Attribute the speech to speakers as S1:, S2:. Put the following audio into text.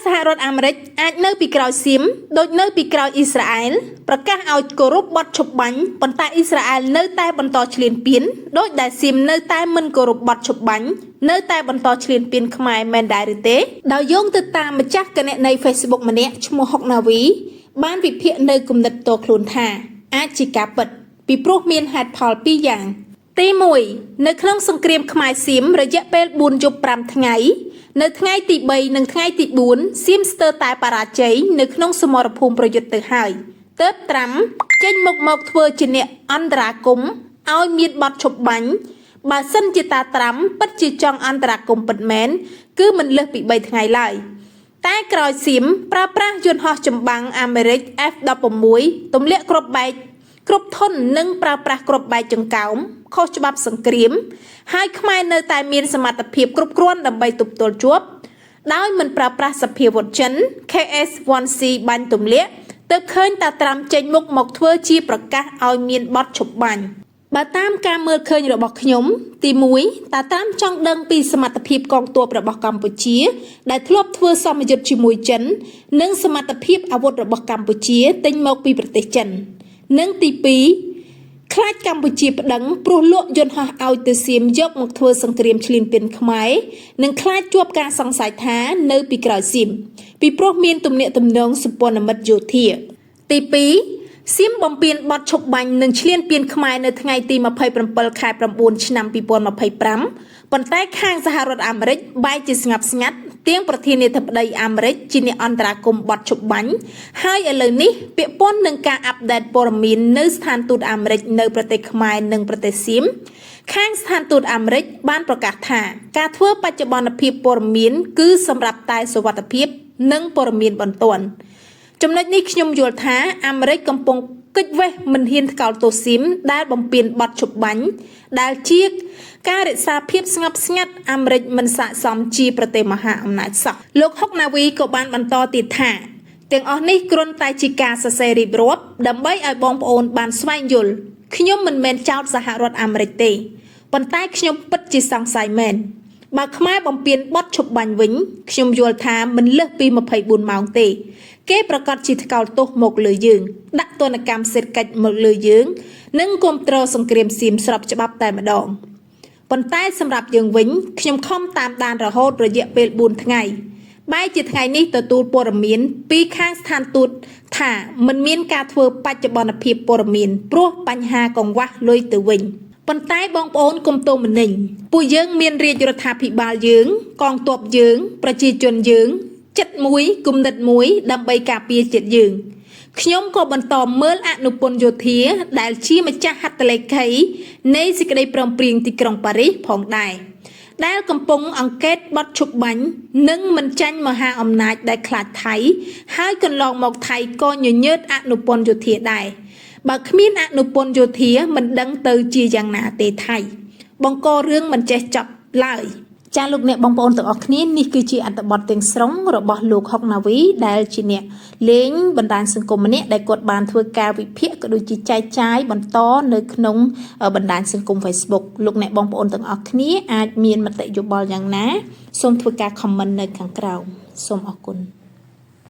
S1: សហរដ្ឋអាមេរិកអាចនៅពីក្រោយសៀមដូចនៅពីក្រោយអ៊ីស្រាអែលប្រកាសឲ្យគោរពបទឈប់បាញ់ប៉ុន្តែអ៊ីស្រាអែលនៅតែបន្តឈ្លានពានដោយដែលសៀមនៅតែមិនគោរពបទឈប់បាញ់នៅតែបន្តឈ្លានពានខ្មែរមែនដែរឬទេដោយយោងទៅតាមម្ចាស់គណនី Facebook ម្នាក់ឈ្មោះហុកណាវីបានវិភាគនៅគំនិតតខ្លួនថាអាចជាការពិតពីព្រោះមានហេតុផលពីរយ៉ាងទី1នៅក្នុងសង្គ្រាមខ្មែរសៀមរយៈពេល4យប់5ថ្ងៃនៅថ្ងៃទី3និងថ្ងៃទី4សៀមស្ទើរតែបរាជ័យនៅក្នុងសមរភូមិប្រយុទ្ធទៅហើយទើបត្រាំចេញមកធ្វើជាអ្នកអន្តរាគមន៍ឲ្យមានបទឈប់បាញ់បើសិនជាតាត្រាំពិតជាចង់អន្តរាគមន៍ពិតមែនគឺមិនលើសពី3ថ្ងៃឡើយតែក្រោយសៀមប្រើប្រាស់យន្តហោះចម្បាំងអាមេរិក F-16 ទម្លាក់គ្រាប់បែកគ្រប់ធន់និងប្រើប្រាស់គ្រាប់បែកចង្កោមខុសច្បាប់សង្គ្រាមហើយខ្មែរនៅតែមានសមត្ថភាពគ្រប់គ្រាន់ដើម្បីទប់ទល់ជាប់ដោយមិនប្រើប្រាស់សភាវុធចិន KS-1C បាញ់ទម្លាក់ទើបឃើញតាត្រាំចេញមុខមកធ្វើជាប្រកាសឲ្យមានបទឈប់បាញ់បើតាមការមើលឃើញរបស់ខ្ញុំទី1តាត្រាំចង់ដឹងពីសមត្ថភាពកងទ័ពរបស់កម្ពុជាដែលធ្លាប់ធ្វើសមយុទ្ធជាមួយចិននិងសមត្ថភាពអាវុធរបស់កម្ពុជាទិញមកពីប្រទេសចិននិងទី2ខ្លាចកម្ពុជាប្តឹងព្រោះលក់យន្តហោះឲ្យទៅសៀមយកមកធ្វើសង្គ្រាមឈ្លានពានខ្មែរនិងខ្លាចជាប់ការសង្ស័យថានៅពីក្រោយសៀមពីព្រោះមានទំនាក់ទំនងសម្ព័ន្ធមិត្តយោធាទី2សៀមបំពេញបទឈប់បាញ់និងឈ្លានពានខ្មែរនៅថ្ងៃទី27ខែ9ឆ្នាំ2025ប៉ុន្តែខាងសហរដ្ឋអាមេរិកបែរជាស្ងប់ស្ងាត់ទៀងប្រធានាធិបតីអាមេរិកជាអ្នកអន្តរាគមន៍បទឈប់បាញ់ហើយឥឡូវនេះពាក់ព័ន្ធនឹងការអាប់ដេតព័ត៌មាននៅស្ថានទូតអាមេរិកនៅប្រទេសខ្មែរនិងប្រទេសសៀមខាងស្ថានទូតអាមេរិកបានប្រកាសថាការធ្វើបច្ចុប្បន្នភាពព័ត៌មានគឺសម្រាប់តែសុវត្ថិភាពនិងព័ត៌មានបន្ទាន់ចំណុចនេះខ្ញុំយល់ថាអាមេរិកកំពុងគិតវេះមិនហ៊ានថ្កោលទោសសៀមដែលបំពេញបទឈប់បាញ់ដែលជាការរក្សាភាពស្ងប់ស្ងាត់អាមេរិកមិនស័ក្តិសមជាប្រទេសមហាអំណាចសោះលោកហុកណាវីក៏បានបន្តទៀតថាទាំងអស់នេះគ្រាន់តែជាការសរសេររៀបរាប់ដើម្បីឲ្យបងប្អូនបានស្វែងយល់ខ្ញុំមិនមែនចោទសហរដ្ឋអាមេរិកទេប៉ុន្តែខ្ញុំពិតជាសង្ស័យមែនបើខ្មែរបំពេញបទឈប់បាញ់វិញខ្ញុំយល់ថាមិនលើសពី24ម៉ោងទេគេប្រកាសជាថ្កោលទោសមកលើយើងដាក់ទណ្ឌកម្មសេដ្ឋកិច្ចមកលើយើងនិងគ្រប់គ្រងសង្គ្រាមសៀមស្របច្បាប់តែម្ដងប៉ុន្តែសម្រាប់យើងវិញខ្ញុំខំតាមដានរហូតរយៈពេល4ថ្ងៃបែរជាថ្ងៃនេះទទួលព័ត៌មានពីខាងស្ថានទូតថាមិនមានការធ្វើបច្ចុប្បន្នភាពព័ត៌មានព្រោះបញ្ហាកង្វះលុយទៅវិញប៉ុន្តែបងប្អូនកុំទោសមនិញពួកយើងមានរាជរដ្ឋាភិបាលយើងកងទ័ពយើងប្រជាជនយើងចិត្តមួយគំនិតមួយដើម្បីការពារជាតិយើងខ្ញុំក៏បន្តមើលអនុពន្ធយោធាដែលជាម្ចាស់ហត្ថលេខីនៃសេចក្តីព្រមព្រៀងទីក្រុងប៉ារីសផងដែរដែលកំពុងអង្កេតបទឈប់បាញ់និងមិនចាញ់មហាអំណាចដែលខ្លាចថៃហើយកន្លងមកថៃក៏ញញើតអនុពន្ធយោធាដែរបើគ្មានអនុពន្ធយោធាមិនដឹងទៅជាយ៉ាងណាទេថៃបង្ករឿងមិនចេះចប់ឡើយចាលោកអ្នកបងប្អូនទាំងអស់គ្នានេះគឺជាអត្ថបទទាំងស្រុងរបស់លោកហុកណាវីដែលជាអ្នកលេងបណ្ដាញសង្គមម្នាក់ដែលគាត់បានធ្វើការវិភាគក៏ដូចជាចែកចាយបន្តនៅក្នុងបណ្ដាញសង្គម Facebook លោកអ្នកបងប្អូនទាំងអស់គ្នាអាចមានមតិយោបល់យ៉ាងណាសូមធ្វើការ comment នៅខាងក្រោមសូមអរគុណ